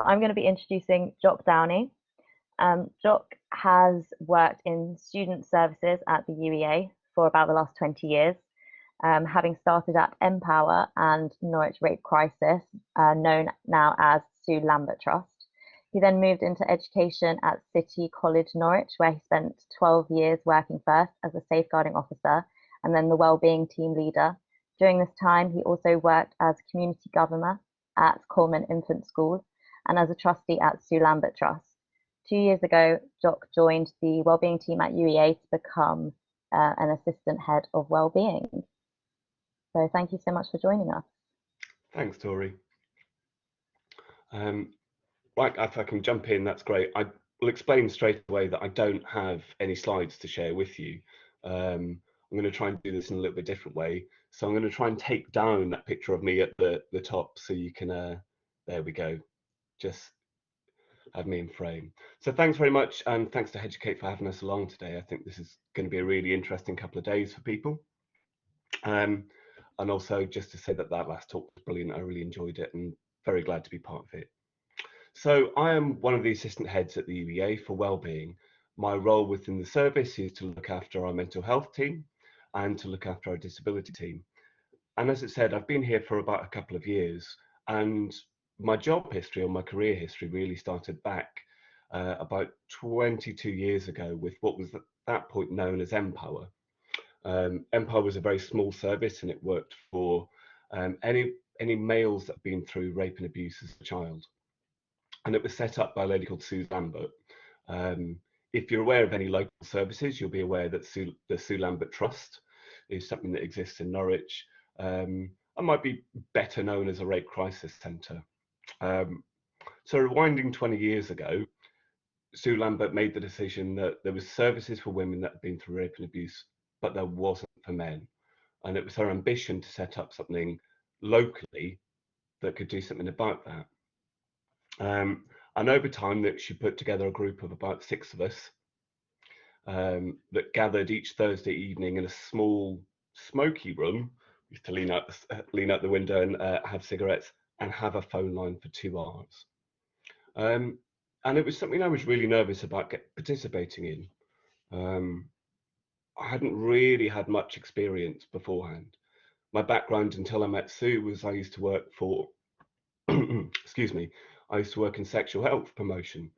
I'm going to be introducing Jock Downie. Jock has worked in student services at the UEA for about the last 20 years, having started at Empower and Norwich Rape Crisis, known now as Sue Lambert Trust. He then moved into education at City College Norwich, where he spent 12 years working first as a safeguarding officer and then the wellbeing team leader. During this time, he also worked as community governor at Coleman Infant School and as a trustee at Sue Lambert Trust. 2 years ago, Jock joined the wellbeing team at UEA to become an assistant head of wellbeing. So thank you so much for joining us. Thanks, Tori. Right, if I can jump in, that's great. I will explain straight away that I don't have any slides to share with you. I'm going to try and do this in a little bit different way. So I'm going to try and take down that picture of me at the top so you can, there we go, just have me in frame. So thanks very much, and thanks to Educate for having us along today. I think this is going to be a really interesting couple of days for people. And also just to say that last talk was brilliant. I really enjoyed it and very glad to be part of it. So I am one of the assistant heads at the UEA for wellbeing. My role within the service is to look after our mental health team and to look after our disability team. And as it said, I've been here for about a couple of years, and my job history or my career history really started back about 22 years ago with what was at that point known as Empower. Empower was a very small service, and it worked for any males that have been through rape and abuse as a child. And it was set up by a lady called Sue Lambert. If you're aware of any local services, you'll be aware that the Sue Lambert Trust is something that exists in Norwich. And might be better known as a rape crisis centre. So rewinding 20 years ago, Sue Lambert made the decision that there was services for women that had been through rape and abuse, but there wasn't for men. And it was her ambition to set up something locally that could do something about that. And over time that she put together a group of about 6 of us that gathered each Thursday evening in a small smoky room. We used to lean out the window and have cigarettes and have a phone line for 2 hours. And it was something I was really nervous about participating in. I hadn't really had much experience beforehand. My background until I met Sue was I used to work for, excuse me, I used to work in sexual health promotion.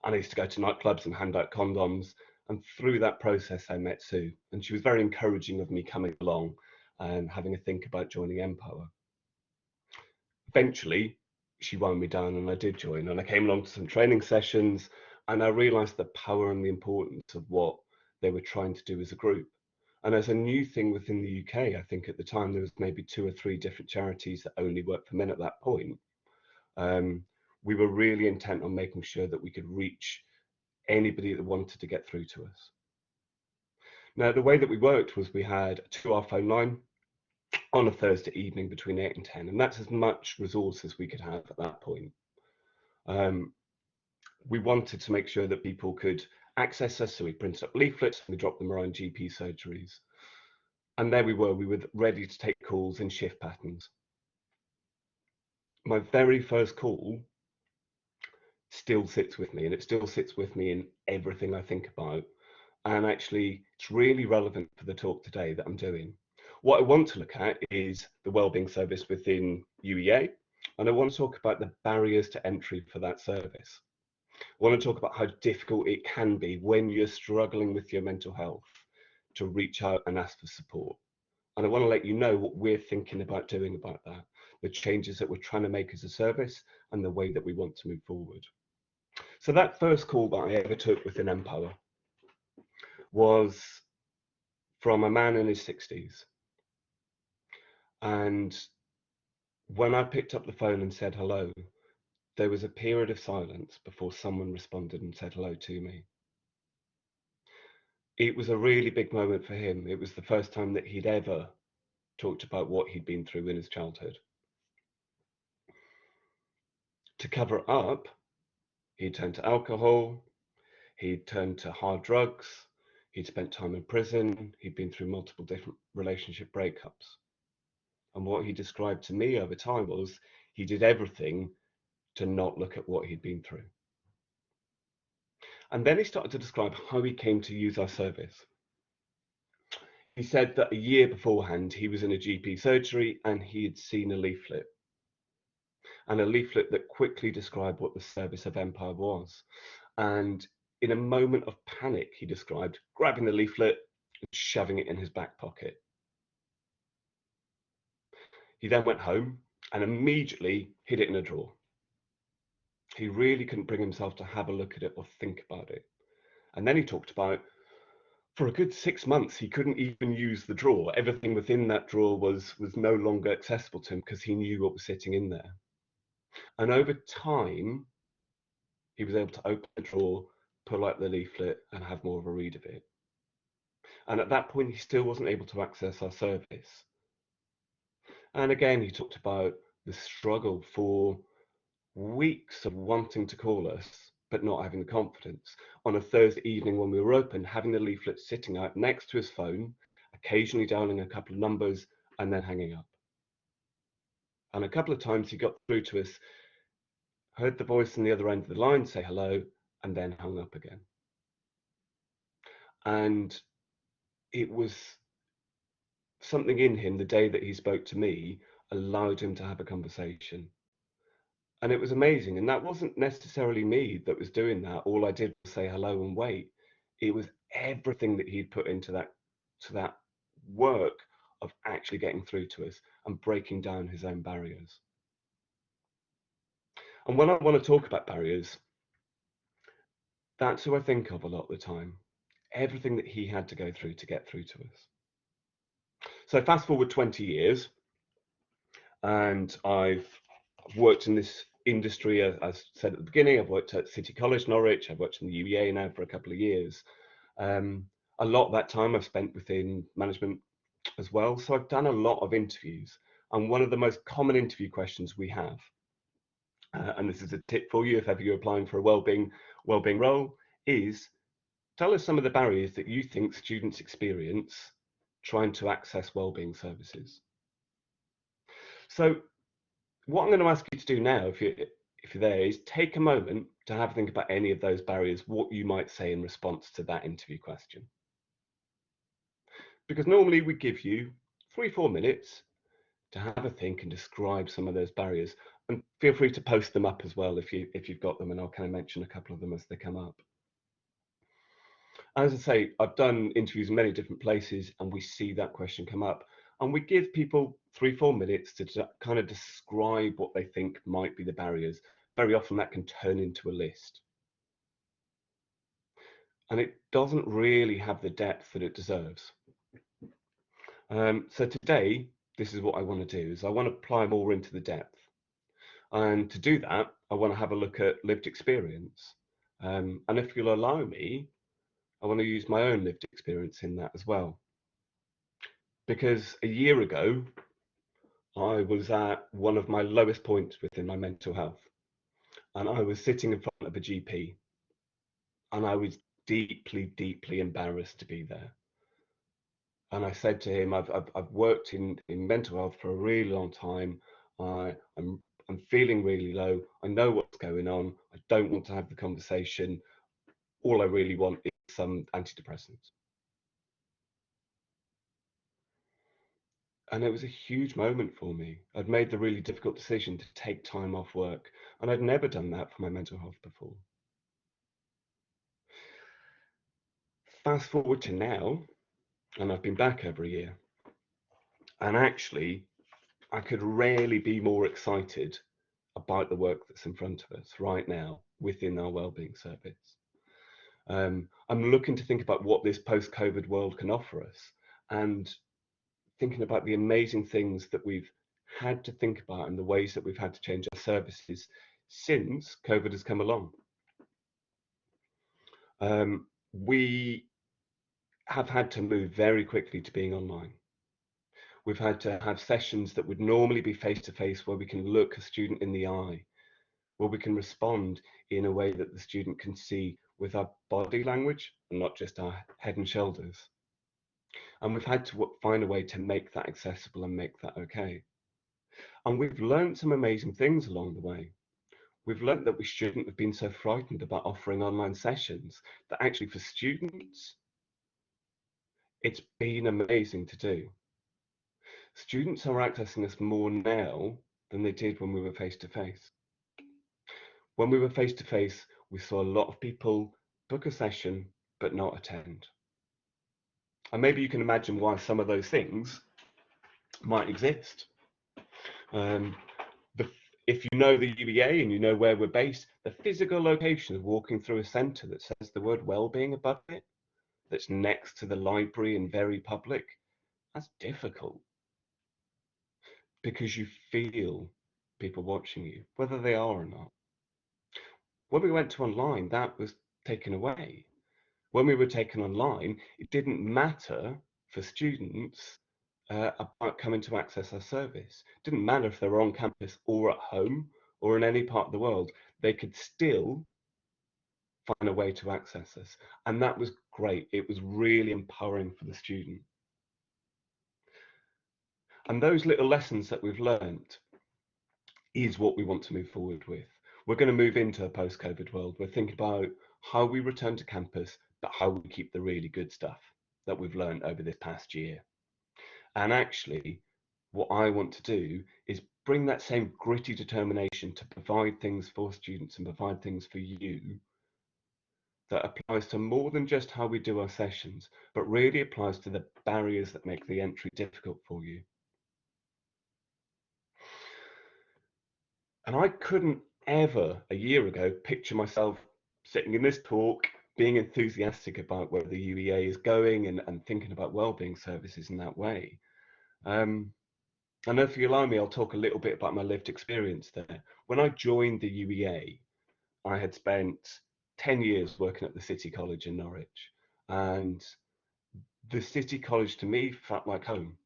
And I used to go to nightclubs and hand out condoms. And through that process, I met Sue. And she was very encouraging of me coming along and having a think about joining Empower. Eventually, she wound me down and I did join. And I came along to some training sessions and I realized the power and the importance of what they were trying to do as a group. And as a new thing within the UK, I think at the time there was maybe 2 or 3 different charities that only worked for men at that point. We were really intent on making sure that we could reach anybody that wanted to get through to us. Now, the way that we worked was we had a 2-hour phone line on a Thursday evening between 8 and 10, and that's as much resource as we could have at that point. We wanted to make sure that people could access us, so we printed up leaflets and we dropped them around GP surgeries. And there we were ready to take calls in shift patterns. My very first call still sits with me, and it still sits with me in everything I think about. And actually, it's really relevant for the talk today that I'm doing. What I want to look at is the wellbeing service within UEA, and I want to talk about the barriers to entry for that service. I want to talk about how difficult it can be when you're struggling with your mental health to reach out and ask for support. And I want to let you know what we're thinking about doing about that, the changes that we're trying to make as a service and the way that we want to move forward. So that first call that I ever took within Empower was from a man in his 60s. And when I picked up the phone and said hello, there was a period of silence before someone responded and said hello to me. It was a really big moment for him. It was the first time that he'd ever talked about what he'd been through in his childhood. To cover it up, he'd turned to alcohol, he'd turned to hard drugs, he'd spent time in prison, he'd been through multiple different relationship breakups. And what he described to me over time was he did everything to not look at what he'd been through. And then he started to describe how he came to use our service. He said that a year beforehand, he was in a GP surgery and he had seen a leaflet that quickly described what the service of Empire was. And in a moment of panic, he described grabbing the leaflet and shoving it in his back pocket. He then went home and immediately hid it in a drawer. He really couldn't bring himself to have a look at it or think about it. And then he talked about, for a good 6 months, he couldn't even use the drawer. Everything within that drawer was no longer accessible to him because he knew what was sitting in there. And over time, he was able to open the drawer, pull out the leaflet, and have more of a read of it. And at that point, he still wasn't able to access our service. And again, he talked about the struggle for weeks of wanting to call us, but not having the confidence. On a Thursday evening when we were open, having the leaflet sitting out next to his phone, occasionally dialing a couple of numbers and then hanging up. And a couple of times he got through to us, heard the voice on the other end of the line say hello, and then hung up again. And it was something in him the day that he spoke to me allowed him to have a conversation. And it was amazing. And that wasn't necessarily me that was doing that. All I did was say hello and wait. It was everything that he'd put into that work of actually getting through to us and breaking down his own barriers. And when I want to talk about barriers, that's who I think of a lot of the time. Everything that he had to go through to get through to us. So fast forward 20 years, and I've worked in this industry, as I said at the beginning. I've worked at City College, Norwich. I've worked in the UEA now for a couple of years. A lot of that time I've spent within management as well. So I've done a lot of interviews. And one of the most common interview questions we have, and this is a tip for you if ever you're applying for a wellbeing role, is tell us some of the barriers that you think students experience trying to access wellbeing services. So what I'm going to ask you to do now, if you're there, is take a moment to have a think about any of those barriers, what you might say in response to that interview question. Because normally we give you 3-4 minutes to have a think and describe some of those barriers. And feel free to post them up as well if you've got them, and I'll kind of mention a couple of them as they come up. As I say, I've done interviews in many different places and we see that question come up. And we give people 3-4 minutes to kind of describe what they think might be the barriers. Very often that can turn into a list. And it doesn't really have the depth that it deserves. So today, this is what I want to do, is I want to apply more into the depth. And to do that, I want to have a look at lived experience. And if you'll allow me, I want to use my own lived experience in that as well. Because a year ago, I was at one of my lowest points within my mental health. And I was sitting in front of a GP. And I was deeply, deeply embarrassed to be there. And I said to him, I've worked in mental health for a really long time. I'm feeling really low. I know what's going on. I don't want to have the conversation. All I really want is some antidepressants. And it was a huge moment for me. I'd made the really difficult decision to take time off work, and I'd never done that for my mental health before. Fast forward to now, and I've been back over a year, and actually I could rarely be more excited about the work that's in front of us right now within our wellbeing service. I'm looking to think about what this post-COVID world can offer us, and thinking about the amazing things that we've had to think about and the ways that we've had to change our services since COVID has come along. We have had to move very quickly to being online. We've had to have sessions that would normally be face-to-face, where we can look a student in the eye, where we can respond in a way that the student can see with our body language and not just our head and shoulders. And we've had to find a way to make that accessible and make that okay. And we've learned some amazing things along the way. we've learned that we shouldn't have been so frightened about offering online sessions, that actually for students, it's been amazing to do. Students are accessing us more now than they did when we were face to face. When we were face to face, we saw a lot of people book a session but not attend. And maybe you can imagine why some of those things might exist. Um, the, if you know the UEA and you know where we're based, the physical location of walking through a centre that says the word well-being above it, that's next to the library and very public, that's difficult because you feel people watching you, whether they are or not. When we went to online, that was taken away. When we were taken online, it didn't matter for students about coming to access our service. It didn't matter if they were on campus or at home or in any part of the world, they could still find a way to access us. And that was great. It was really empowering for the student. And those little lessons that we've learned is what we want to move forward with. We're going to move into a post-COVID world. We're thinking about how we return to campus, but how we keep the really good stuff that we've learned over this past year. And actually, what I want to do is bring that same gritty determination to provide things for students and provide things for you that applies to more than just how we do our sessions, but really applies to the barriers that make the entry difficult for you. And I couldn't ever, a year ago, picture myself sitting in this talk, being enthusiastic about where the UEA is going and thinking about wellbeing services in that way. And if you allow me, I'll talk a little bit about my lived experience there. When I joined the UEA, I had spent 10 years working at the City College in Norwich. And the City College to me felt like home.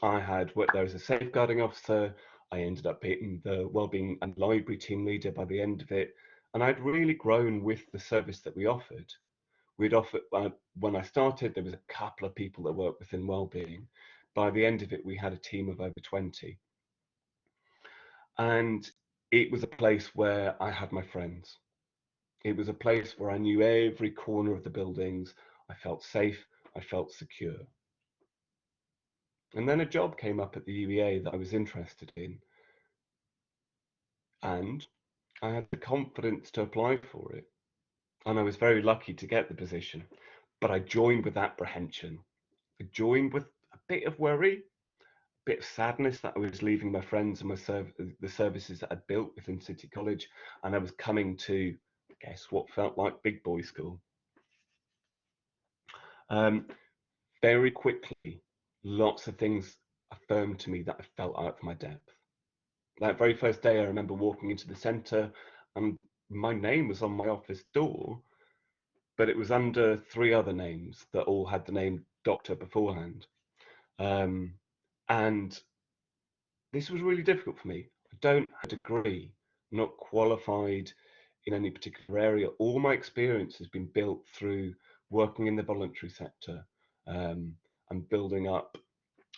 I had worked there as a safeguarding officer. I ended up being the wellbeing and library team leader by the end of it. And I'd really grown with the service that we offered. We'd offer, when I started, there was a couple of people that worked within wellbeing. By the end of it, we had a team of over 20. And it was a place where I had my friends. It was a place where I knew every corner of the buildings. I felt safe. I felt secure. And then a job came up at the UEA that I was interested in. And I had the confidence to apply for it. And I was very lucky to get the position. But I joined with apprehension. I joined with a bit of worry, a bit of sadness that I was leaving my friends and the services that I'd built within City College. And I was coming to, I guess, what felt like big boy school. Very quickly, lots of things affirmed to me that I felt out of my depth. That very first day, I remember walking into the centre and my name was on my office door, but it was under 3 other names that all had the name doctor beforehand. And this was really difficult for me. I don't have a degree, I'm not qualified in any particular area. All my experience has been built through working in the voluntary sector and building up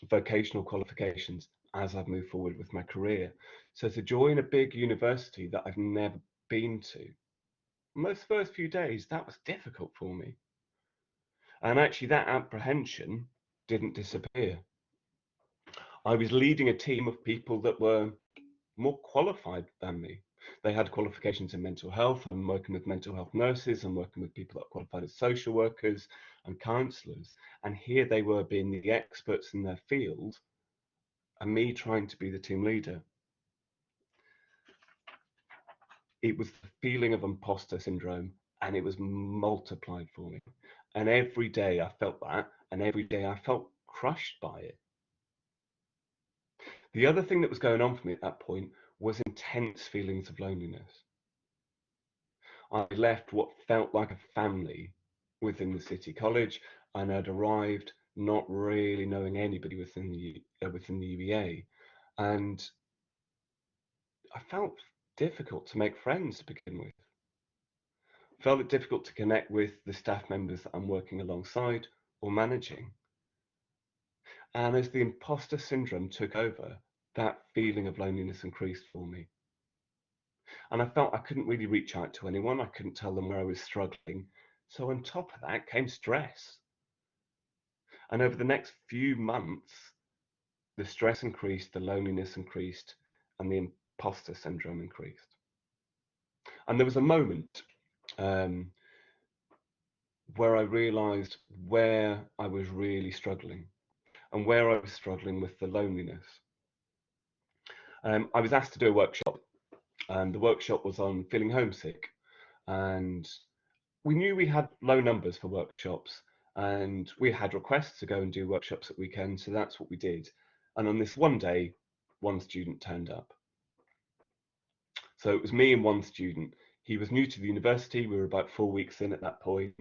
vocational qualifications as I've moved forward with my career. So to join a big university that I've never been to, those first few days, that was difficult for me. And actually that apprehension didn't disappear. I was leading a team of people that were more qualified than me. They had qualifications in mental health. I'm working with mental health nurses. I'm working with people that are qualified as social workers and counsellors. And here they were being the experts in their field and me trying to be the team leader. It was the feeling of imposter syndrome and it was multiplied for me. And every day I felt that, and every day I felt crushed by it. The other thing that was going on for me at that point was intense feelings of loneliness. I left what felt like a family within the City College, and I'd arrived not really knowing anybody within the UEA, and I felt difficult to make friends to begin with. Felt it difficult to connect with the staff members that I'm working alongside or managing. And as the imposter syndrome took over, that feeling of loneliness increased for me. And I felt I couldn't really reach out to anyone. I couldn't tell them where I was struggling. So on top of that came stress. And over the next few months, the stress increased, the loneliness increased, and the imposter syndrome increased. And there was a moment um, where I realized where I was really struggling and where I was struggling with the loneliness. I was asked to do a workshop, and the workshop was on feeling homesick. And we knew we had low numbers for workshops, and we had requests to go and do workshops at weekends, so that's what we did. And on this one day, one student turned up. So it was me and one student. He was new to the university. We were about 4 weeks in at that point,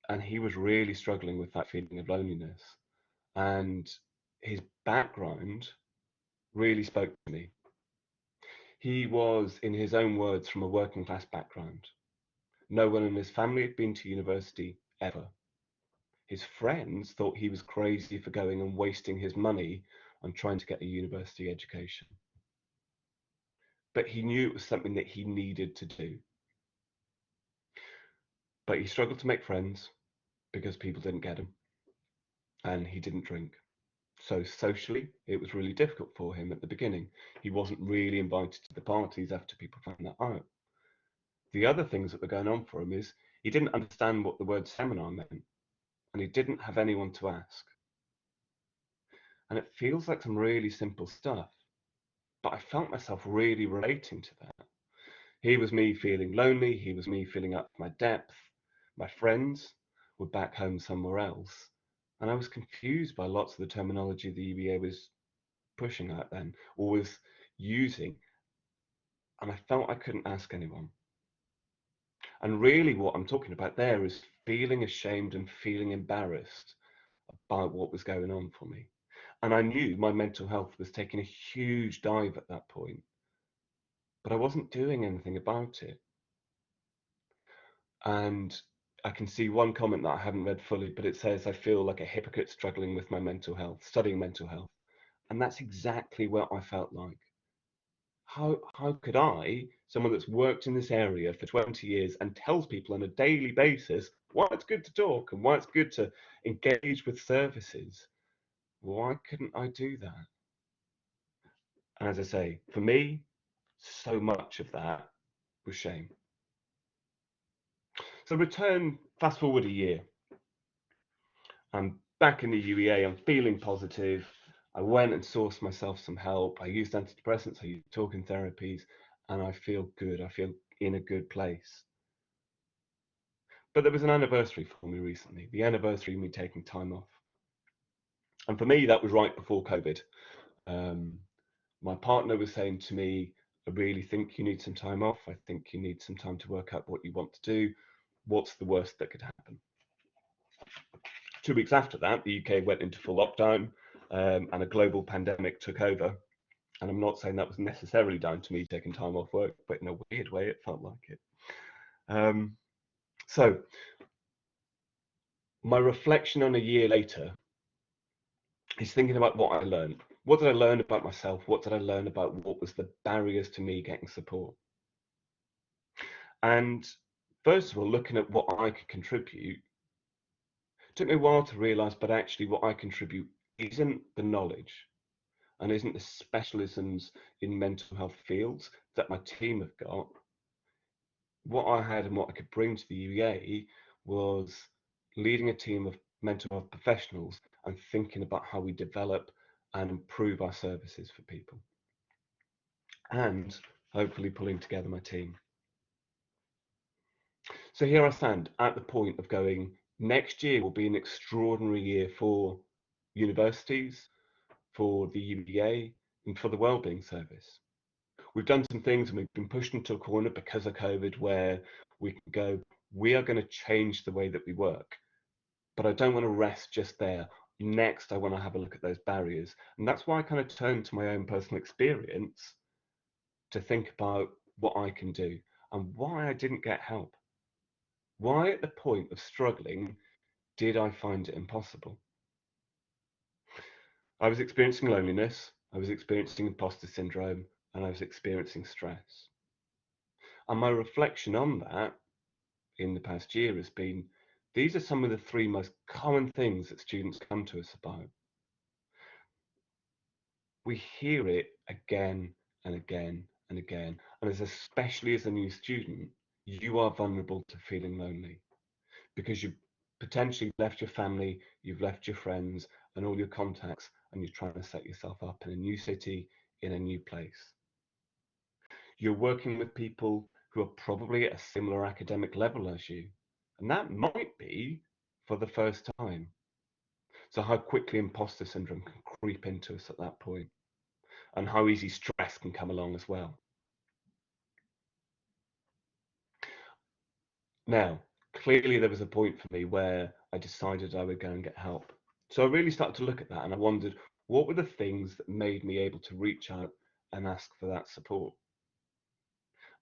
and he was really struggling with that feeling of loneliness. And his background really spoke to me. He was, in his own words, from a working class background. No one in his family had been to university ever. His friends thought he was crazy for going and wasting his money on trying to get a university education. But he knew it was something that he needed to do. But he struggled to make friends because people didn't get him, and he didn't drink. So socially, it was really difficult for him at the beginning. He wasn't really invited to the parties after people found that out. The other things that were going on for him is he didn't understand what the word seminar meant, and he didn't have anyone to ask. And it feels like some really simple stuff, but I felt myself really relating to that. He was me feeling lonely, he was me feeling up to my depth. My friends were back home somewhere else, and I was confused by lots of the terminology the UEA was pushing out then, or was using, and I felt I couldn't ask anyone. And really, what I'm talking about there is feeling ashamed and feeling embarrassed about what was going on for me. And I knew my mental health was taking a huge dive at that point, but I wasn't doing anything about it. And I can see one comment that I haven't read fully, but it says, I feel like a hypocrite struggling with my mental health, studying mental health. And that's exactly what I felt like. How could I, someone that's worked in this area for 20 years and tells people on a daily basis why it's good to talk and why it's good to engage with services, why couldn't I do that? And as I say, for me, so much of that was shame. So fast forward a year. I'm back in the UEA, I'm feeling positive. I went and sourced myself some help. I used antidepressants, I used talking therapies, and I feel good. I feel in a good place. But there was an anniversary for me recently, the anniversary of me taking time off. And for me, that was right before COVID. Um, my partner was saying to me, I really think you need some time off. I think you need some time to work out what you want to do. What's the worst that could happen? 2 weeks after that, the UK went into full lockdown, and a global pandemic took over. And I'm not saying that was necessarily down to me taking time off work, but in a weird way, it felt like it. So my reflection on a year later is thinking about what I learned. What did I learn about myself? What did I learn about what was the barriers to me getting support? And first of all, looking at what I could contribute, it took me a while to realize, but actually what I contribute isn't the knowledge and isn't the specialisms in mental health fields that my team have got. What I had and what I could bring to the UEA was leading a team of mental health professionals and thinking about how we develop and improve our services for people, and hopefully pulling together my team. So here I stand at the point of going, next year will be an extraordinary year for universities, for the UEA, and for the Wellbeing Service. We've done some things and we've been pushed into a corner because of COVID where we can go, we are going to change the way that we work. But I don't want to rest just there. Next, I want to have a look at those barriers. And that's why I kind of turned to my own personal experience to think about what I can do and why I didn't get help. Why, at the point of struggling, did I find it impossible? I was experiencing loneliness, I was experiencing imposter syndrome, and I was experiencing stress. And my reflection on that in the past year has been, these are some of the three most common things that students come to us about. We hear it again and again and again. And especially as a new student, you are vulnerable to feeling lonely because you've potentially left your family, you've left your friends and all your contacts, and you're trying to set yourself up in a new city, in a new place. You're working with people who are probably at a similar academic level as you, and that might be for the first time. So how quickly imposter syndrome can creep into us at that point, and how easy stress can come along as well. Now, clearly there was a point for me where I decided I would go and get help. So I really started to look at that, and I wondered, what were the things that made me able to reach out and ask for that support?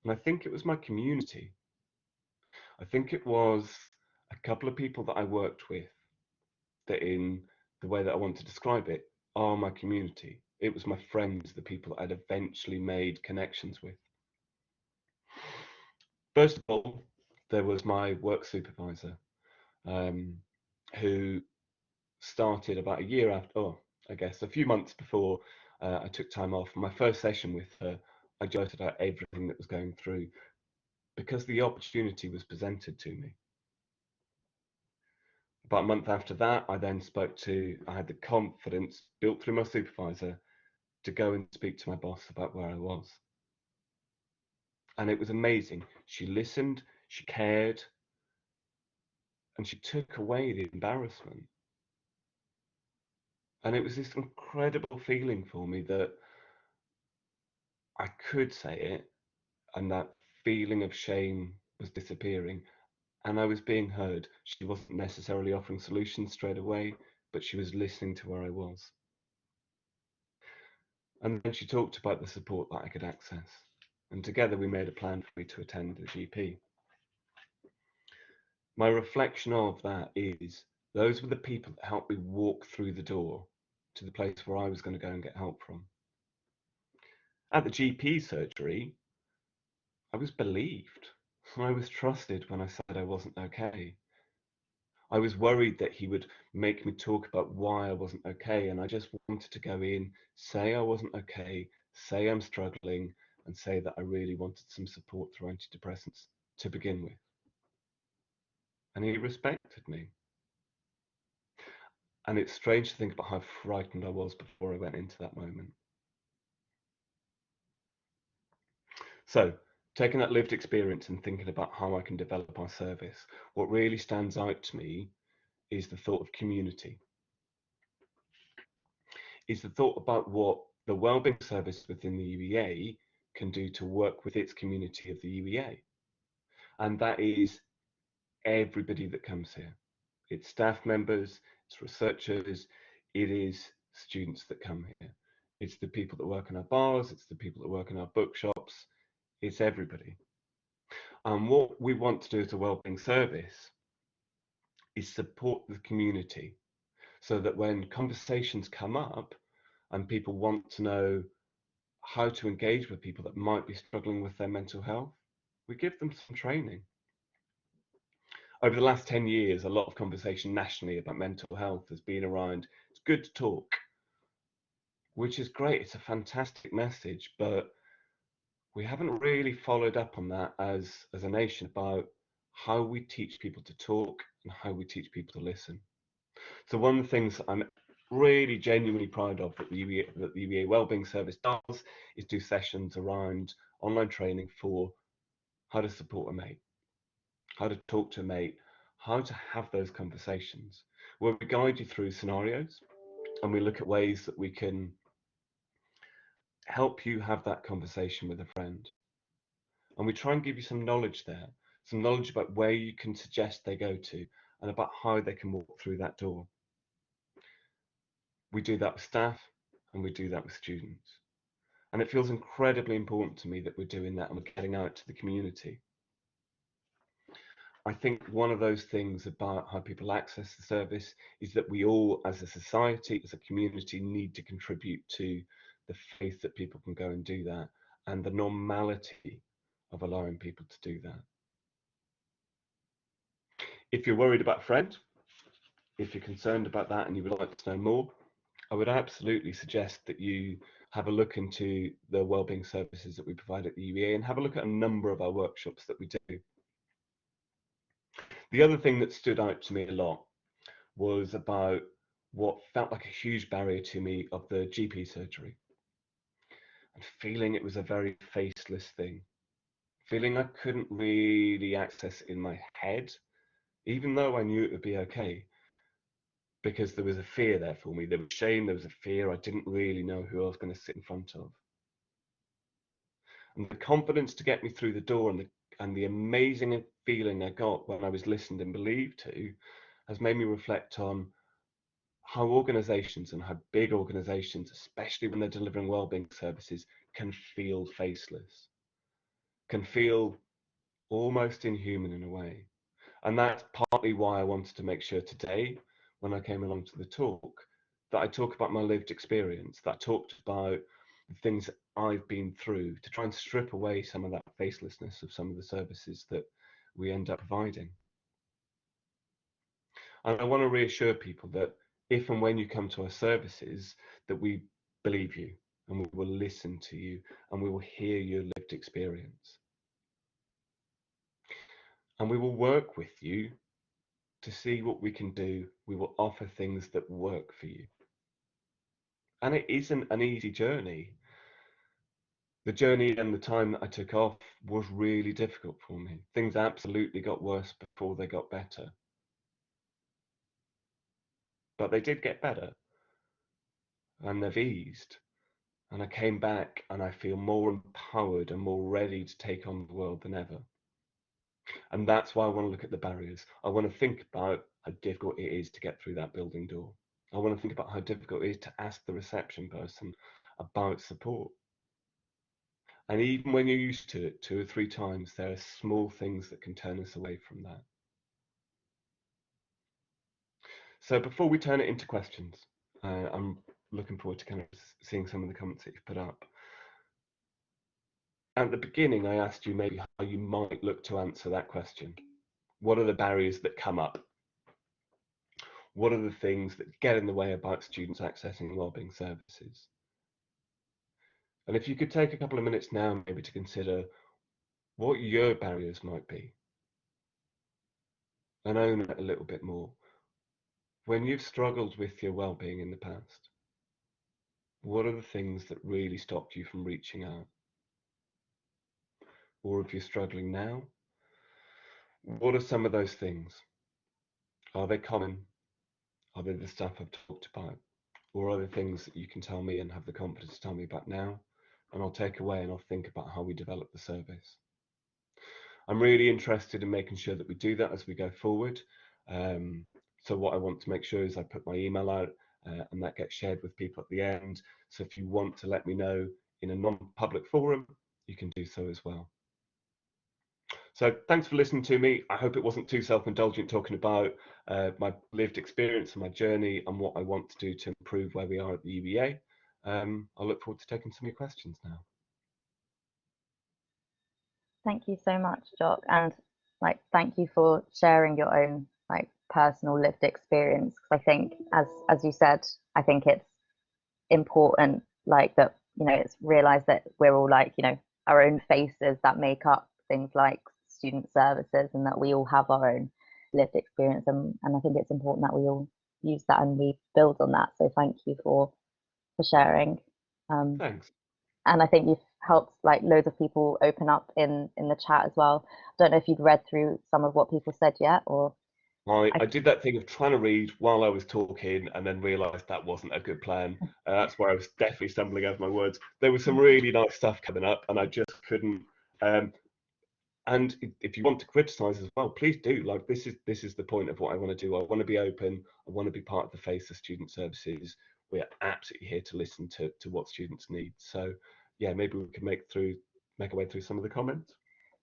And I think it was my community. I think it was a couple of people that I worked with that, in the way that I want to describe it, are my community. It was my friends, the people that I'd eventually made connections with. First of all, there was my work supervisor, um, who started about a year after, oh, I guess a few months before I took time off. My first session with her, I jotted out everything that was going through because the opportunity was presented to me. About a month after that, I then I had the confidence built through my supervisor to go and speak to my boss about where I was. And it was amazing. She listened, she cared, and she took away the embarrassment. And it was this incredible feeling for me that I could say it, and that feeling of shame was disappearing, and I was being heard. She wasn't necessarily offering solutions straight away, but she was listening to where I was. And then she talked about the support that I could access. And together we made a plan for me to attend the GP. My reflection of that is, those were the people that helped me walk through the door to the place where I was going to go and get help from. At the GP surgery, I was believed. I was trusted when I said I wasn't okay. I was worried that he would make me talk about why I wasn't okay, and I just wanted to go in, say I wasn't okay, say I'm struggling, and say that I really wanted some support through antidepressants to begin with. And he respected me. And it's strange to think about how frightened I was before I went into that moment. So, taking that lived experience and thinking about how I can develop our service, what really stands out to me is the thought of community, is the thought about what the wellbeing service within the UEA can do to work with its community of the UEA. And that is everybody that comes here. It's staff members, it's researchers, it is students that come here. It's the people that work in our bars, it's the people that work in our bookshops, it's everybody. And what we want to do as a wellbeing service is support the community so that when conversations come up and people want to know how to engage with people that might be struggling with their mental health, we give them some training. Over the last 10 years, a lot of conversation nationally about mental health has been around, it's good to talk, which is great. It's a fantastic message, but we haven't really followed up on that as a nation about how we teach people to talk and how we teach people to listen. So one of the things I'm really genuinely proud of that the UEA Wellbeing Service does is do sessions around online training for how to support a mate, how to talk to a mate, how to have those conversations, where we guide you through scenarios and we look at ways that we can help you have that conversation with a friend. And we try and give you some knowledge there, some knowledge about where you can suggest they go to and about how they can walk through that door. We do that with staff and we do that with students. And it feels incredibly important to me that we're doing that and we're getting out to the community. I think one of those things about how people access the service is that we all, as a society, as a community, need to contribute to the faith that people can go and do that and the normality of allowing people to do that. If you're worried about a friend, if you're concerned about that and you would like to know more, I would absolutely suggest that you have a look into the wellbeing services that we provide at the UEA and have a look at a number of our workshops that we do. The other thing that stood out to me a lot was about what felt like a huge barrier to me of the GP surgery, and feeling it was a very faceless thing, feeling I couldn't really access it in my head, even though I knew it would be okay, because there was a fear there for me. There was shame, there was a fear. I didn't really know who I was going to sit in front of. And the confidence to get me through the door and the amazing feeling I got when I was listened and believed to has made me reflect on how organizations and how big organizations, especially when they're delivering wellbeing services, can feel faceless, can feel almost inhuman in a way. And that's partly why I wanted to make sure today, when I came along to the talk, that I talk about my lived experience, that I talked about the things that I've been through to try and strip away some of that facelessness of some of the services that we end up providing. And I want to reassure people that if and when you come to our services, that we believe you and we will listen to you and we will hear your lived experience. And we will work with you to see what we can do. We will offer things that work for you. And it isn't an easy journey. The journey and the time that I took off was really difficult for me. Things absolutely got worse before they got better. But they did get better and they've eased. And I came back and I feel more empowered and more ready to take on the world than ever. And that's why I want to look at the barriers. I want to think about how difficult it is to get through that building door. I want to think about how difficult it is to ask the reception person about support. And even when you're used to it 2 or 3 times, there are small things that can turn us away from that. So before we turn it into questions, I'm looking forward to kind of seeing some of the comments that you've put up. At the beginning, I asked you maybe how you might look to answer that question. What are the barriers that come up? What are the things that get in the way about students accessing wellbeing services? And if you could take a couple of minutes now maybe to consider what your barriers might be and own it a little bit more. When you've struggled with your well-being in the past, what are the things that really stopped you from reaching out? Or if you're struggling now, what are some of those things? Are they common? Are they the stuff I've talked about? Or are there things that you can tell me and have the confidence to tell me about now? And I'll take away and I'll think about how we develop the service. I'm really interested in making sure that we do that as we go forward. So what I want to make sure is I put my email out and that gets shared with people at the end. So if you want to let me know in a non-public forum, you can do so as well. So thanks for listening to me. I hope it wasn't too self-indulgent talking about my lived experience and my journey and what I want to do to improve where we are at the UEA. I look forward to taking some of your questions now. Thank you so much, Jock, and thank you for sharing your own personal lived experience. I think, as you said, I think it's important that it's realized that we're all our own faces that make up things like student services, and that we all have our own lived experience, and I think it's important that we all use that and we build on that. So thank you for sharing. Thanks. And I think you've helped loads of people open up in the chat as well. I don't know if you've read through some of what people said yet, or I did that thing of trying to read while I was talking and then realised that wasn't a good plan. That's where I was definitely stumbling over my words. There was some really nice stuff coming up and I just couldn't. And if you want to criticise as well, please do. This is the point of what I want to do. I want to be open. I want to be part of the face of student services. We're absolutely here to listen to what students need. So yeah, maybe we can make our way through some of the comments.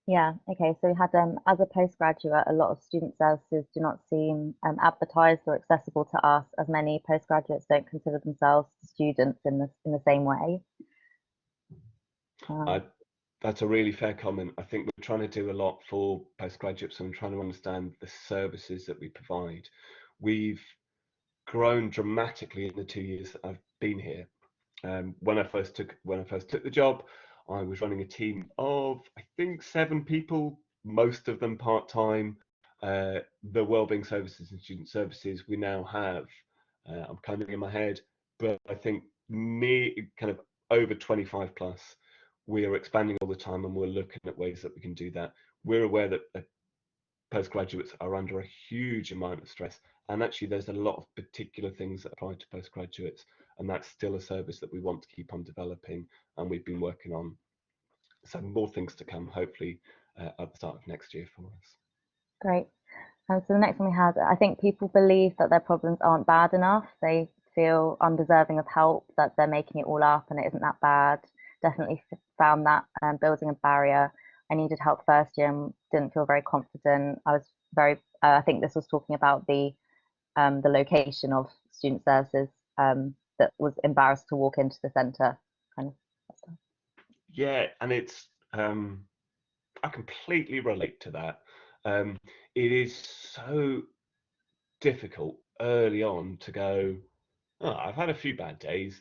Yeah, okay. So we had as a postgraduate, a lot of student services do not seem advertised or accessible to us, as many postgraduates don't consider themselves students in the same way. That's a really fair comment. I think we're trying to do a lot for postgraduates and trying to understand the services that we provide. We've grown dramatically in the 2 years that I've been here. When I first took the job, I was running a team of I think 7 people, most of them part time. The wellbeing services and student services we now have, I'm kind of in my head, but I think me kind of over 25 plus. We are expanding all the time, and we're looking at ways that we can do that. We're aware that postgraduates are under a huge amount of stress, and actually there's a lot of particular things that apply to postgraduates, and that's still a service that we want to keep on developing, and we've been working on. So more things to come, hopefully at the start of next year for us. Great. So the next one we had, I think people believe that their problems aren't bad enough. They feel undeserving of help, that they're making it all up and it isn't that bad. Definitely found that building a barrier. I needed help first year and didn't feel very confident. I was very, I think this was talking about the location of student services, that was embarrassed to walk into the centre, kind of stuff. Yeah, and it's I completely relate to that. It is so difficult early on to go, oh, I've had a few bad days.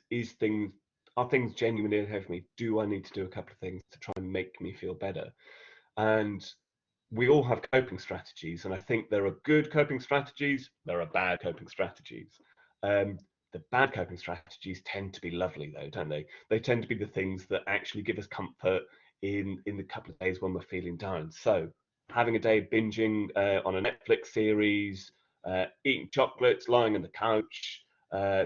Are things genuinely ahead of me? Do I need to do a couple of things to try and make me feel better? And we all have coping strategies, and I think there are good coping strategies, there are bad coping strategies. The bad coping strategies tend to be lovely, though, don't they? They tend to be the things that actually give us comfort in the couple of days when we're feeling down. So having a day binging on a Netflix series, eating chocolates, lying on the couch,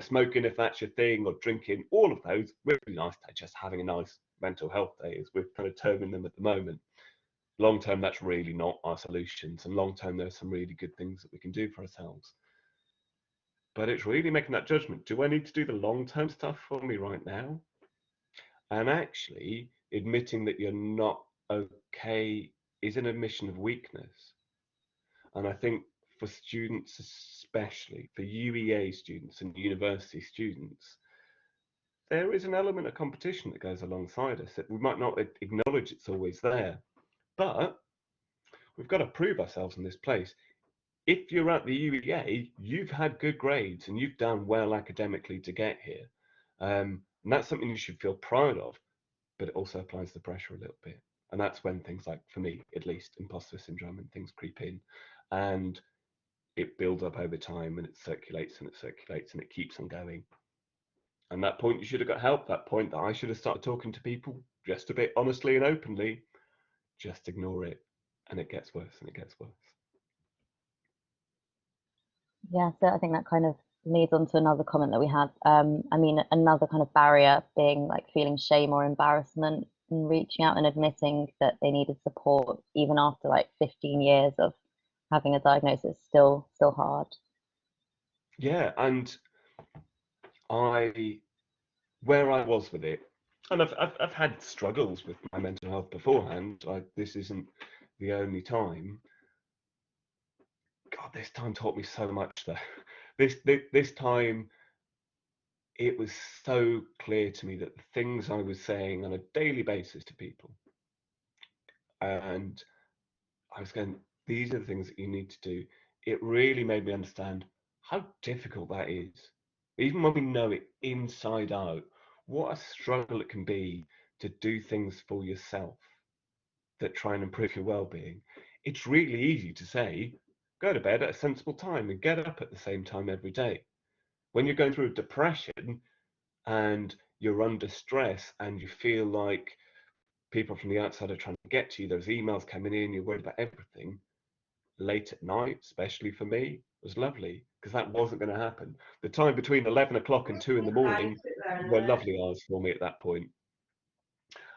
smoking if that's your thing, or drinking, all of those really nice. Just having a nice mental health day, as we're kind of terming them at the moment. Long term, that's really not our solutions, and long term, there's some really good things that we can do for ourselves. But it's really making that judgment. Do I need to do the long term stuff for me right now? And actually, admitting that you're not okay is an admission of weakness. And I think for students, especially for UEA students and university students, there is an element of competition that goes alongside us that we might not acknowledge it's always there. But we've got to prove ourselves in this place. If you're at the UEA, you've had good grades and you've done well academically to get here. And that's something you should feel proud of, but it also applies the pressure a little bit. And that's when things like, for me at least, imposter syndrome and things creep in. And it builds up over time, and it circulates and it circulates and it keeps on going. And that point you should have got help, that point that I should have started talking to people just a bit honestly and openly, just ignore it. And it gets worse and it gets worse. Yeah, so I think that kind of leads on to another comment that we had. I mean, another kind of barrier being like feeling shame or embarrassment and reaching out and admitting that they needed support, even after like 15 years of having a diagnosis, still hard. Yeah, and where I was with it, and I've had struggles with my mental health beforehand. This isn't the only time. God, this time taught me so much though. This time, it was so clear to me that the things I was saying on a daily basis to people, and I was going, these are the things that you need to do. It really made me understand how difficult that is. Even when we know it inside out, what a struggle it can be to do things for yourself that try and improve your well-being. It's really easy to say, go to bed at a sensible time and get up at the same time every day. When you're going through depression and you're under stress and you feel like people from the outside are trying to get to you, there's emails coming in, you're worried about everything, late at night, especially for me, was lovely because that wasn't going to happen. The time between 11 o'clock and 2 in the morning were lovely hours for me at that point.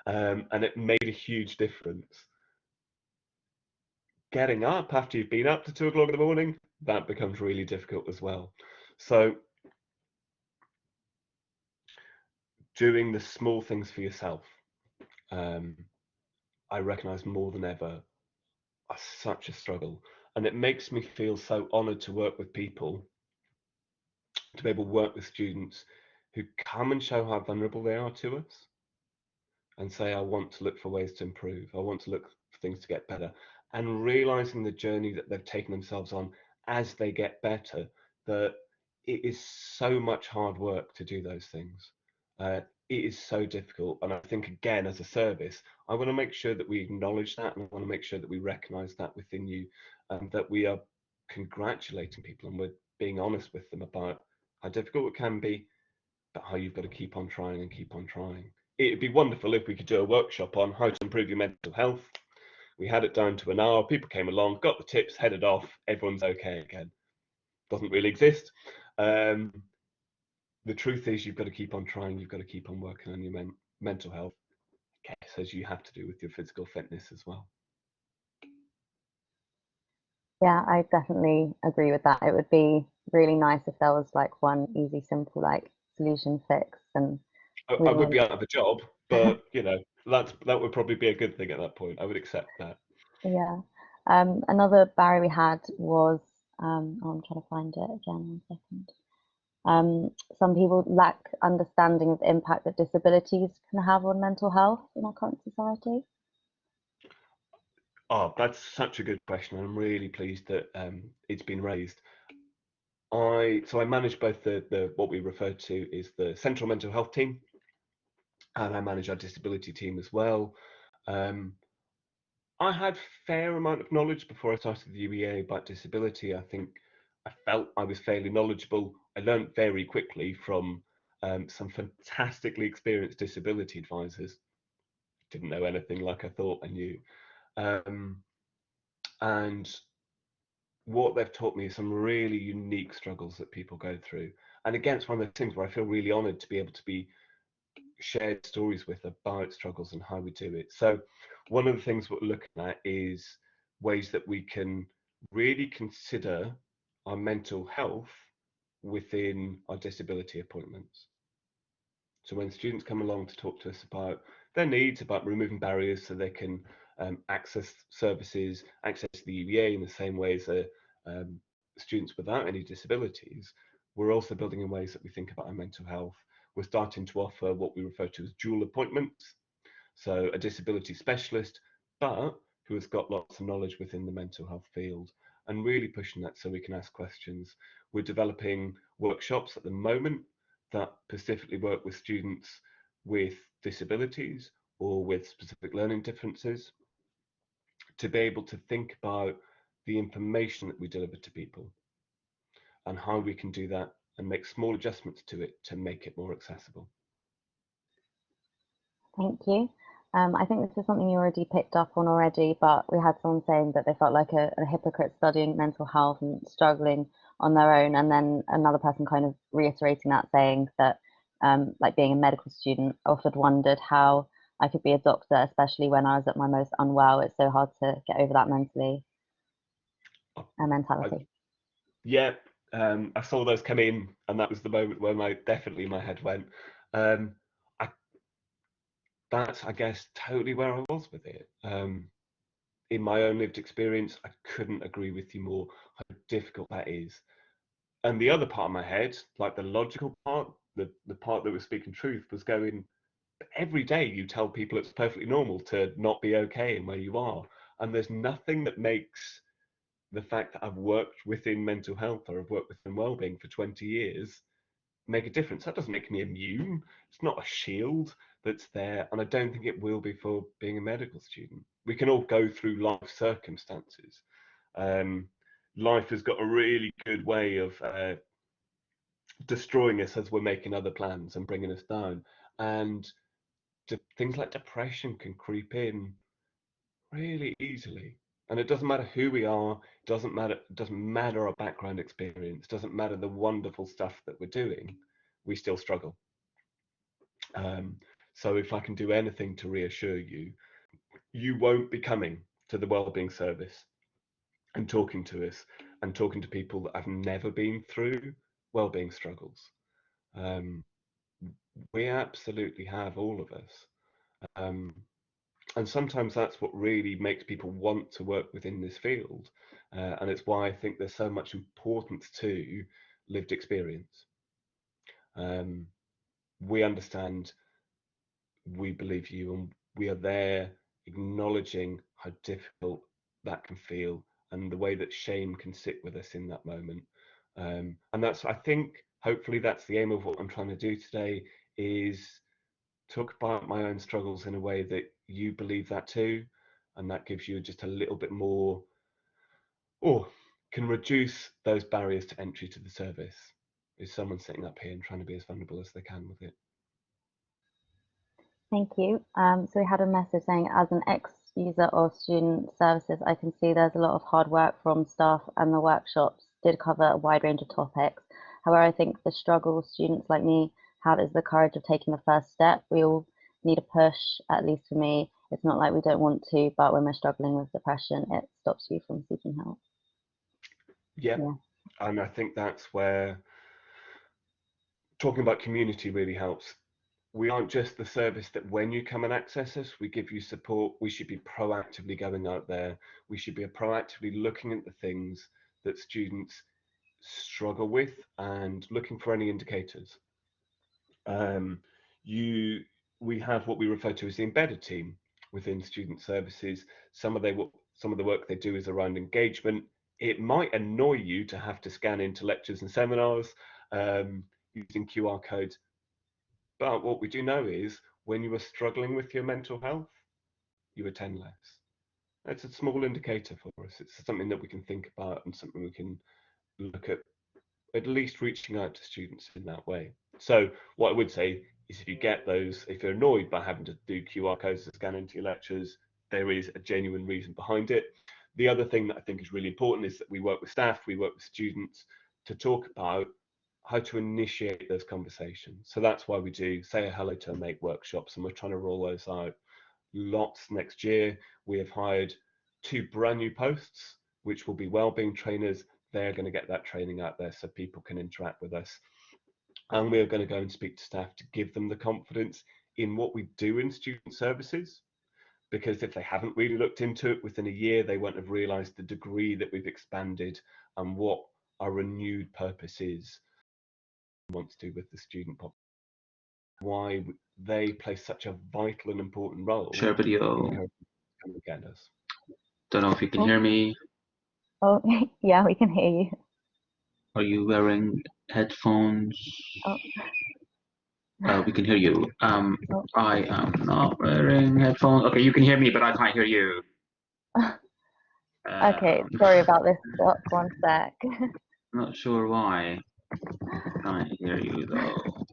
And it made a huge difference. Getting up after you've been up to 2 o'clock in the morning, that becomes really difficult as well. So doing the small things for yourself, I recognize more than ever are such a struggle. And it makes me feel so honored to work with people, to be able to work with students who come and show how vulnerable they are to us. and say, I want to look for ways to improve. I want to look for things to get better. And realizing the journey that they've taken themselves on as they get better, that it is so much hard work to do those things. It is so difficult. And I think, again, as a service, I want to make sure that we acknowledge that, and I want to make sure that we recognize that within you, and that we are congratulating people and we're being honest with them about how difficult it can be, but how you've got to keep on trying and keep on trying. It'd be wonderful if we could do a workshop on how to improve your mental health. We had it down to an hour, people came along, got the tips, headed off, everyone's okay again. Doesn't really exist. The truth is, you've got to keep on trying, you've got to keep on working on your mental health, I guess, as you have to do with your physical fitness as well. Yeah, I definitely agree with that. It would be really nice if there was like one easy, simple like solution fix, and we I would all be out of a job, but you know, that would probably be a good thing at that point. I would accept that. yeah. Another barrier we had was oh, I'm trying to find it again. 1 second. Some people lack understanding of the impact that disabilities can have on mental health in our current society. Oh, that's such a good question. I'm really pleased that it's been raised. I manage both the what we refer to is the central mental health team, and I manage our disability team as well. Um, I had fair amount of knowledge before I started the UEA about disability. I think I felt I was fairly knowledgeable. I learned very quickly from some fantastically experienced disability advisors. Didn't know anything like I thought I knew. Um, and what they've taught me is some really unique struggles that people go through. And again, it's one of those things where I feel really honored to be able to be shared stories with about struggles and how we do it. So one of the things we're looking at is ways that we can really consider our mental health within our disability appointments. So when students come along to talk to us about their needs, about removing barriers so they can access services, access the UEA in the same way as um, students without any disabilities, we're also building in ways that we think about our mental health. We're starting to offer what we refer to as dual appointments. So a disability specialist, but who has got lots of knowledge within the mental health field, and really pushing that so we can ask questions. We're developing workshops at the moment that specifically work with students with disabilities or with specific learning differences to be able to think about the information that we deliver to people and how we can do that and make small adjustments to it to make it more accessible. Thank you. I think this is something you already picked up on already, but we had someone saying that they felt like a hypocrite studying mental health and struggling on their own, and then another person kind of reiterating that, saying that like being a medical student, often wondered how I could be a doctor, especially when I was at my most unwell. It's so hard to get over that mentally I, mentality. yeah, I saw those come in, and that was the moment where my head went. Um, I, that's, I guess, totally where I was with it. In my own lived experience, I couldn't agree with you more how difficult that is. And the other part of my head, like the logical part, the part that was speaking truth, was going, every day you tell people it's perfectly normal to not be okay in where you are. And there's nothing that makes the fact that I've worked within mental health or I've worked within wellbeing for 20 years make a difference. That doesn't make me immune. It's not a shield that's there. And I don't think it will be for being a medical student. We can all go through life circumstances. Um, Life has got a really good way of destroying us as we're making other plans and bringing us down. And things like depression can creep in really easily. And it doesn't matter who we are, it doesn't matter our background experience, doesn't matter the wonderful stuff that we're doing, we still struggle. Um, so if I can do anything to reassure you, you won't be coming to the wellbeing service and talking to us and talking to people that have never been through wellbeing struggles. Um, we absolutely have, all of us. Um, and sometimes that's what really makes people want to work within this field. And it's why I think there's so much importance to lived experience. We understand we believe you, and we are there acknowledging how difficult that can feel and the way that shame can sit with us in that moment. And that's, I think, hopefully that's the aim of what I'm trying to do today, is talk about my own struggles in a way that you believe that too, and that gives you just a little bit more, or can reduce those barriers to entry to the service. Is someone sitting up here and trying to be as vulnerable as they can with it? Thank you. So we had a message saying, as an ex-user of student services, I can see there's a lot of hard work from staff, and the workshops did cover a wide range of topics. However, I think the struggle students like me have is the courage of taking the first step. We all need a push, at least for me. It's not like we don't want to, but when we're struggling with depression, it stops you from seeking help. Yeah. And I think that's where talking about community really helps. We aren't just the service that when you come and access us, we give you support. We should be proactively going out there. We should be proactively looking at the things that students struggle with and looking for any indicators. Um, you, we have what we refer to as the embedded team within student services. Some of the work they do is around engagement. It might annoy you to have to scan into lectures and seminars using QR codes, but what we do know is when you are struggling with your mental health, you attend less. That's a small indicator for us. It's something that we can think about and something we can look at least reaching out to students in that way. So what I would say is, if you get those, if you're annoyed by having to do QR codes to scan into your lectures, there is a genuine reason behind it. The other thing that I think is really important is that we work with staff, we work with students to talk about how to initiate those conversations. So that's why we do Say a Hello to a Mate workshops, and we're trying to roll those out lots next year. We have hired 2 brand new posts, which will be wellbeing trainers. They're going to get that training out there so people can interact with us. And we are going to go and speak to staff to give them the confidence in what we do in student services. Because if they haven't really looked into it within a year, they won't have realised the degree that we've expanded and what our renewed purpose is, want to do with the student population, why they play such a vital and important role Share in video. encouraging them to come and get us. Don't know if you can Oh. hear me. Oh, yeah, we can hear you. Are you wearing headphones? Oh. We can hear you. Oh. I am not wearing headphones. Okay, you can hear me, but I can't hear you. Okay, sorry about this, Doc. One sec. Not sure why. Can't hear you though.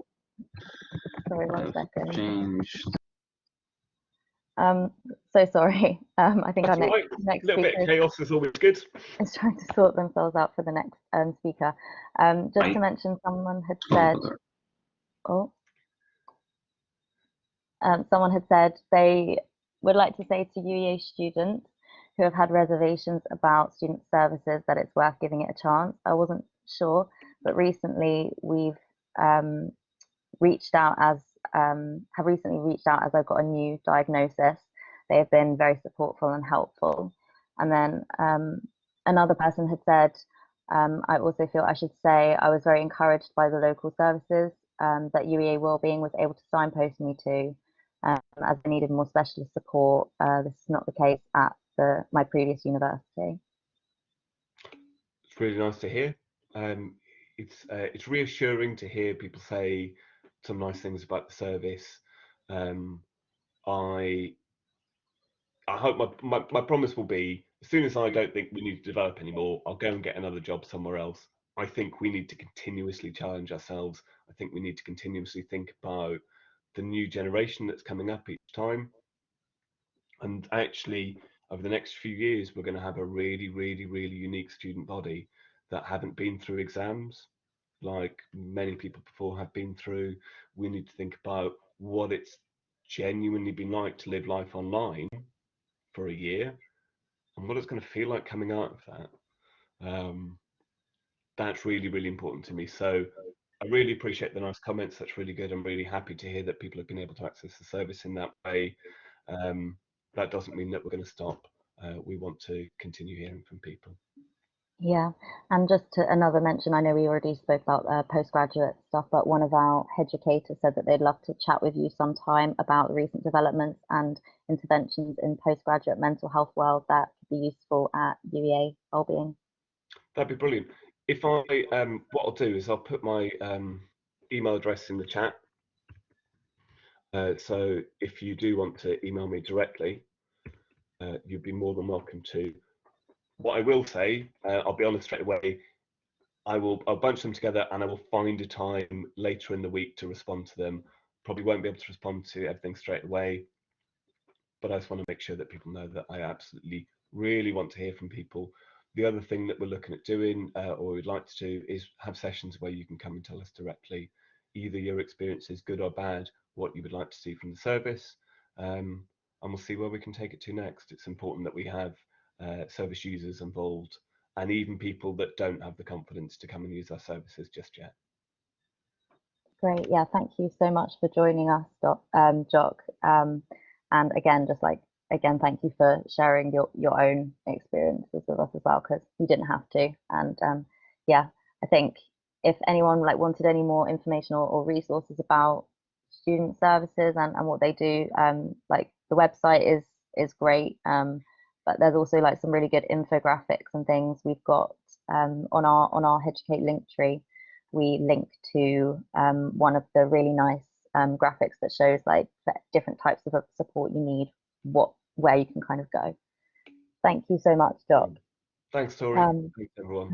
Sorry, one I've second. changed. So sorry. I think That's our right. next A little bit speaker of chaos is always good. is trying to sort themselves out for the next speaker. Just Right. to mention, someone had Oh, said, bugger. someone had said they would like to say to UEA students who have had reservations about student services that it's worth giving it a chance. I wasn't sure, but recently we've reached out as have recently reached out as I've got a new diagnosis. They have been very supportful and helpful. And then another person had said, I also feel I should say I was very encouraged by the local services that UEA Wellbeing was able to signpost me to, as I needed more specialist support. This is not the case at my previous university. It's really nice to hear. It's reassuring to hear people say some nice things about the service. I hope my promise will be, as soon as I don't think we need to develop anymore, I'll go and get another job somewhere else. I think we need to continuously challenge ourselves. I think we need to continuously think about the new generation that's coming up each time. And actually, over the next few years, we're going to have a really, really, really unique student body that haven't been through exams like many people before have been through. We need to think about what it's genuinely been like to live life online for a year and what it's going to feel like coming out of that. That's really, really important to me. So I really appreciate the nice comments. That's really good. I'm really happy to hear that people have been able to access the service in that way. That doesn't mean that we're going to stop. We want to continue hearing from people. Yeah, and just to another mention, I know we already spoke about postgraduate stuff, but one of our educators said that they'd love to chat with you sometime about recent developments and interventions in postgraduate mental health world that could be useful at UEA Wellbeing. That'd be brilliant. If I, what I'll do is I'll put my email address in the chat. So if you do want to email me directly, you'd be more than welcome to. What I will say, I'll be honest straight away, I'll bunch them together and I will find a time later in the week to respond to them. Probably won't be able to respond to everything straight away, but I just want to make sure that people know that I absolutely really want to hear from people. The other thing that we're looking at doing, or we'd like to do, is have sessions where you can come and tell us directly, either your experiences, good or bad, what you would like to see from the service, and we'll see where we can take it to next. It's important that we have service users involved, and even people that don't have the confidence to come and use our services just yet. Great, yeah, thank you so much for joining us, Jock. And again, again, thank you for sharing your own experiences with us as well, because you didn't have to. And yeah, I think if anyone wanted any more information or resources about student services and what they do, the website is great. But there's also some really good infographics and things we've got on our Educate link tree. We link to one of the really nice graphics that shows the different types of support you need, where you can kind of go. Thank you so much, Jock. Thanks, Tori. Thanks, everyone.